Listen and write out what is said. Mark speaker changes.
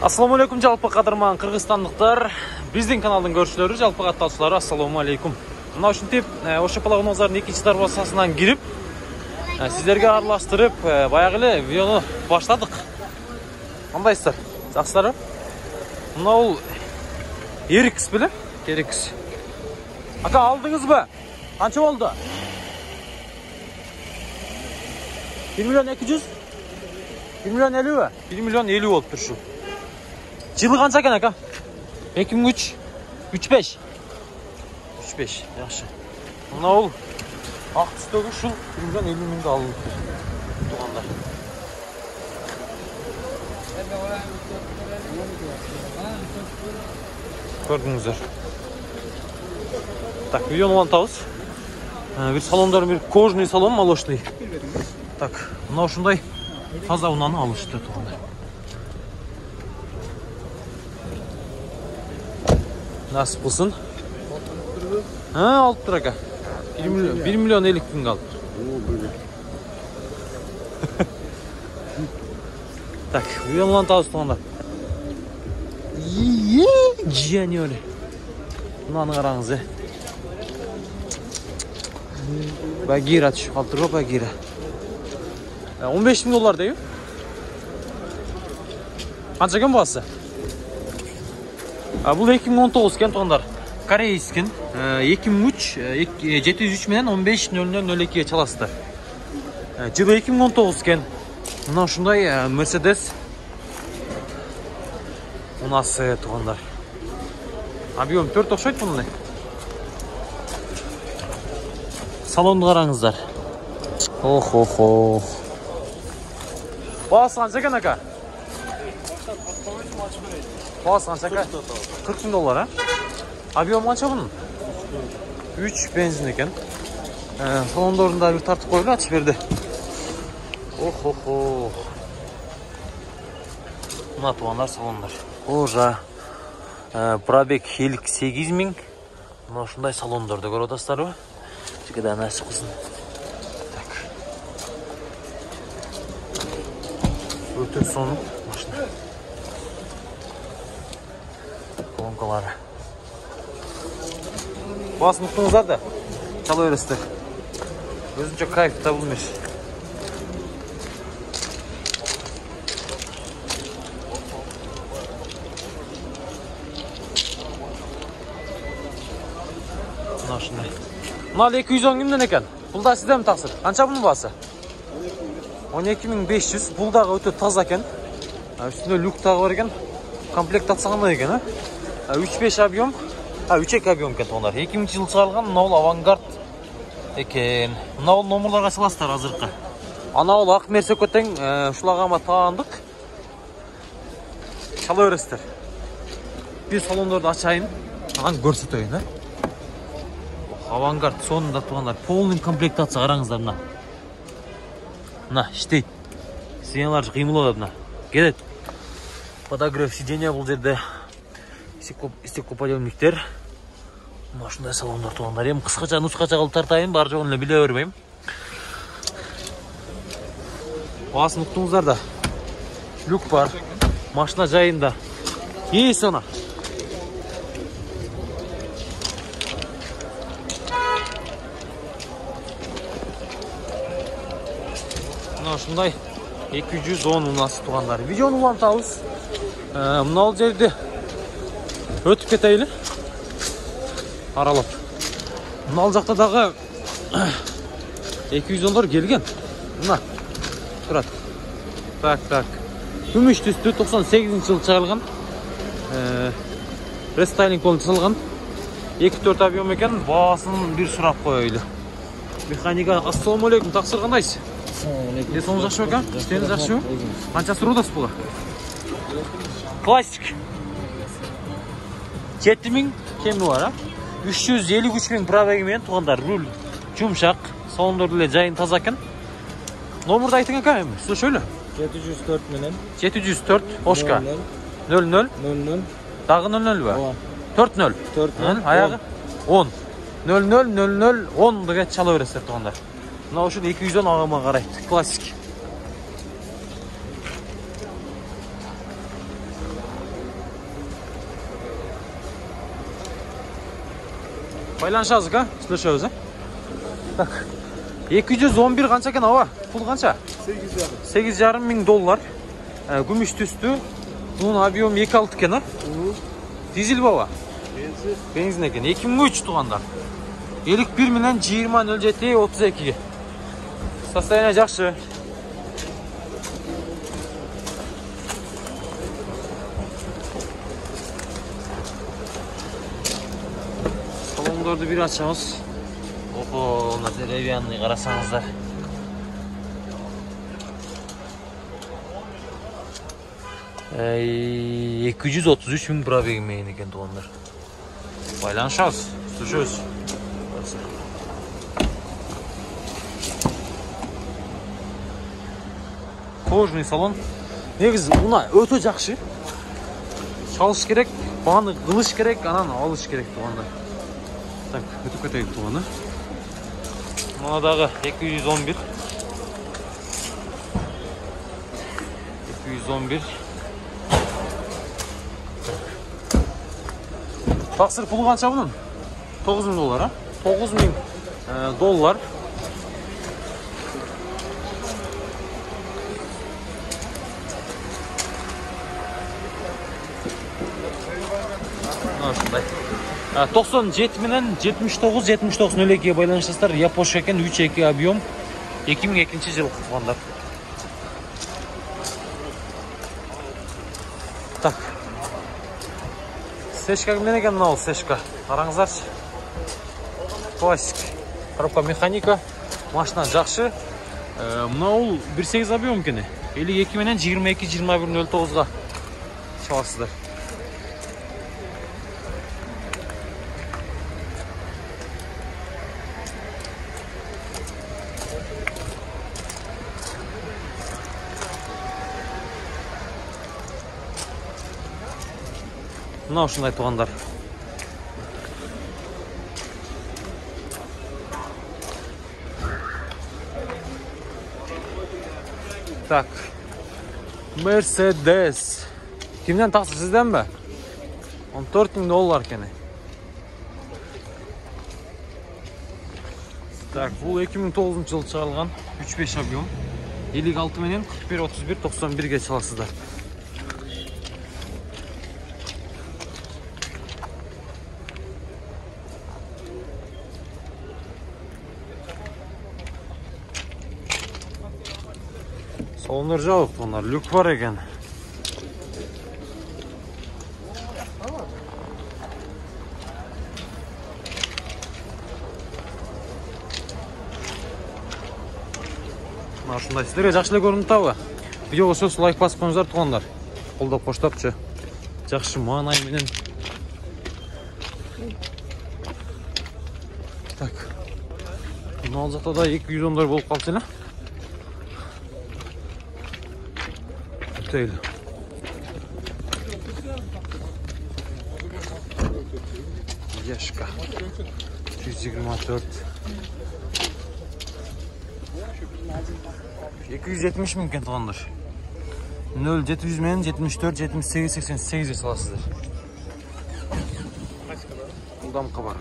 Speaker 1: Assalamu alaikum жалпы қадырман қырғызстандықтар. Біздің каналдың көршілері, жалпы қаттаушылары, ассаламу алейкум. Мына үшінтеп, Оша Палагонозлардың екінші дарбасасынан кіріп, сіздерге араластырып, баяғылы видеоны баштадық. Қандайсыздар? Жақсылар? Мына ол Ерікс біле? Ерікс. Ака, алдыңыз ба? Қанша болды? 1 миллион 200? 1 миллион 50 ба? 1 миллион 50 болып тұр шу. Жылы қанша екен ака? 2003, 35. 35, жақсы. Мына ол ақ түстегі шыл 1 миллион 50 мыңға алынып тұрғандар. Көрдіңіздер. Так, видеоны ұлантауыз. Bir salonдар, bir кожный салон, молочный. Так, мына ушундай таза унаны алышты тұрғандар. Nasip olsun. Alып тұр ака. 1 миллион 50 мыңға алып тұр. Так, видеоны ұлантауыз тұрғандар. Жиянёлі. Мынаны қараңыз, Багира түшіп қалып тұр ғой, Багира. 15 мың доллар дейі. Қанша кен бағасы? Бұл 2019 кен тұғандар. Корейс кен. 2003, 703 менен 15.0002-ге чаласыздар. Жылы 2019 кен. Мына шундай Мерседес. Унасы тұғандар. Объем 4 оқшайды бұндай. Салонды қараңыздар. Ох. Бағасы қанша екен ака? Бағасы қанша ака? 40 мың доллар, Объем қанша бұның? 3 бензин екен. Салонды орында бір тартып қойылы açып берді. Ох. Мына туғандар салондар. Ожа. Пробег 58 мың. Мына шындай салондарды көріп отырсыздар ба? Жігіде насып қылсын. Так. Өте соның машина. Колонкалары. Басын ұқтыңыздар да? Чалы өрістік. Өзінше кайф табылмеш. Машина. Мынал 210 кімден екен? Бұл да сізден тақсыр. Қанша бұның басы? 12.500. Бұл дағы өте таза екен. Үстінде люк тағы бар екен. Комплектацияғанда екен. 3.5 объем. 3.2 объем екен тұғындар. 2000 жыл шығарылған. Мынау авангард екен. Мынау номерларға саласыздар азырқы. Анау ақ мерсекөттен шулағама тағандық. Шалы өрістер. Bir салондарды ашайын. Аған көрсетейін. Авангард сонында туғандар. Полный комплектация қараңыздар мына. Мына, іштейді. Сиденьялар қимыл олады мына. Келеді. Подогрев сиденья бұл жерде. Стеклоподъемниктер. Мына шындай салондар туғандар. Ем қысқаша, нұсқаша қылып тартайын. Бар жоғын біле өрмеймін. Басын ұқтыңыздар да. Люк бар. Машина жайында. Ейсі она. Шындай 210 ұнасы туғандар. Видеоны ұлантауыз. Мұнал жерде өтіп кетейлі. Аралап. Мұнал жақта дағы 210-лар келген. Мұна. Тұрады. Так. Күміш түсті 98 жыл шығарылған. Рестайлинг болып жасалған. 2-4 объем екен. Басын бір сұрап қойылы. Механика, ассаламу алейкум, тақсыр қандайсыз? Соны жақшы өка? Үстені жақшы өк? Қаншасы рудасы бұла? Классик. 7000 кемі бар, 353 мың пробегімен туғандар. Руль жұмшақ, салондарды жайын таза екен. Номерді айтың ака, сөз шөлі? 704 менен. 704, Ошка. 00. Дағы 00 ба? 40. Аяғы? 10. 00 00 10 дұға чалы өрестер туғандар. Mına ушул 210 агымга карайт. Классик. Байланышабыз, ка? Слышабыз, а? Так. 211 канча экен аба? Пул канча? 8,5 миң доллар. Күмүш түстүү. Bunun объем 2,6 eкен, а? Дизель баба? Бензин екен. 2003 туғандар. 51 менен 20.07.32. Состояние жақсы. Салондарды bir açamыз. Ого, мына деревянный қарасаңыздар. Ey, 233 bin pробеги менен екен туғандар. Байланышабыз. Слушабыз. Кожный салон. Негізі мына өтө жақсы. Çalış керек, бағаны қылыш керек, анан алыш керек туғандар. Так, өтіп кетейік туғаны. Мынадағы 211. 211. Тақсыр пұлы қанша бұның? 9 000 доллар, а? 9 000 доллар. Осындай. 97 менен 79-02 байланышасыздар. Япош екен, 3.2 объем. 2002 жыл құтылғандар. Так. Сешка кімден екен мынау сешка? Қараңыздаршы. Классик. Коробка механика. Машина жақсы. Мынау 1.8 объем екен. 52 менен 22-21-09-ға шаласыздар. Мына ушундай туғандар. Так. Mercedes. Kimden taqsir, sizden mi? 14 000 dollar kene. Так, бұл 2009 жылы шығарылған 3.5 объем. 56 менен 41-31-91-ге çalasыздар. Salonlar жабық, onlar люк var екен. Шундай, сіздерге жақшылы көрінді табы. Видеоға сөз лайк басып қойыңыздар туғандар. Қолдап қоштапшы. Жақшы маңай менен. Так. Мына ал жақта да 210 болып қалды сені. Değil. Yaşka. 224. 270 000 ken tuğandır. 0 700 men 74 78 88'e salasızdır. Buradan kabarak.